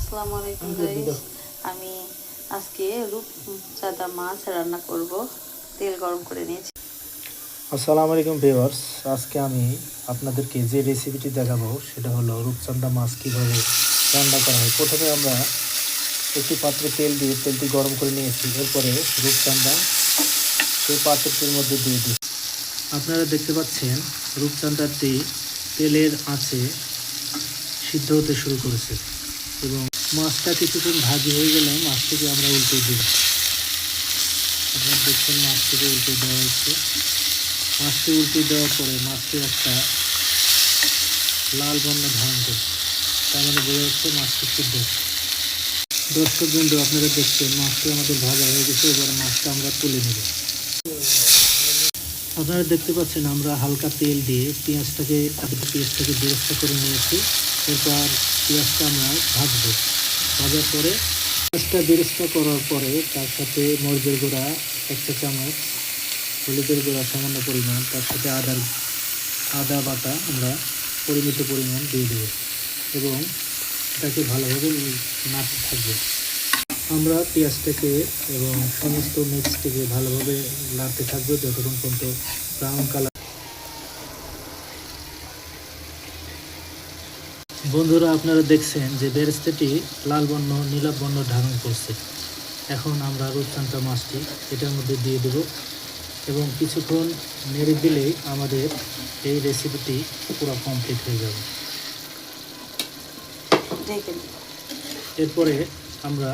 আসসালামু আলাইকুম গাইস। আমি আজকে রূপচাঁদা মাছ রান্না করব। তেল গরম করে নিয়েছি। আসসালামু আলাইকুম ভিউয়ার্স, আজকে আমি আপনাদেরকে যে রেসিপিটি দেখাবো সেটা হলো রূপচাঁদা মাছ কীভাবে রান্না করা হয়। প্রথমে আমরা একটি পাত্রে তেল দিয়ে তেলটি গরম করে নিয়েছি। এরপরে রূপচাঁদা সেই পাত্রটির মধ্যে দিয়ে দিই। আপনারা দেখতে পাচ্ছেন রূপচাঁদাটি তেলের আঁচে সিদ্ধ হতে শুরু করেছে এবং মাছটা কিছুক্ষণ ভাজি হয়ে গেলে মাছটিকে আমরা উল্টে দিই। আপনারা দেখছেন মাছটিকে উল্টে দেওয়া হচ্ছে। মাছটি উল্টে দেওয়ার পরে মাছটির একটা লাল বর্ণ ধারণ করে, তার মানে বোঝা যাচ্ছে মাছটি সিদ্ধ। দর্শক বিন্দু, আপনারা দেখছেন মাছটি আমাদের ভাজা হয়ে গেছে। এবার মাছটা আমরা তুলে নেব। আপনারা দেখতে পাচ্ছেন আমরা হালকা তেল দিয়ে পেঁয়াজটাকে বেরেস্তা করে নিয়েছি। এরপর পেঁয়াজটা আমরা ভাজবো। ভাজার পরে পেঁয়াজটা বেরেস্তা করার পরে তার সাথে মরিচের গুঁড়া 1 চা চামচ, হলুদের গুঁড়া সামান্য পরিমাণ, তার সাথে আদা বাটা আমরা পরিমিত পরিমাণ দিয়ে দেবো এবং এটাকে ভালোভাবে নাড়তে থাকবো। আমরা পেঁয়াজটাকে এবং সমস্ত মিক্সটাকে ভালোভাবে নাড়তে থাকবো যতক্ষণ পর্যন্ত ব্রাউন কালার। বন্ধুরা, আপনারা দেখছেন যে বেরেস্তাটি লাল বর্ণ নীলাভ বর্ণ ধারণ করছে। এখন আমরা রূপচাঁদা মাছটি এটার মধ্যে দিয়ে দেব এবং কিছুক্ষণ নেড়ে দিলেই আমাদের এই রেসিপিটি পুরো কমপ্লিট হয়ে যাবে। এরপরে আমরা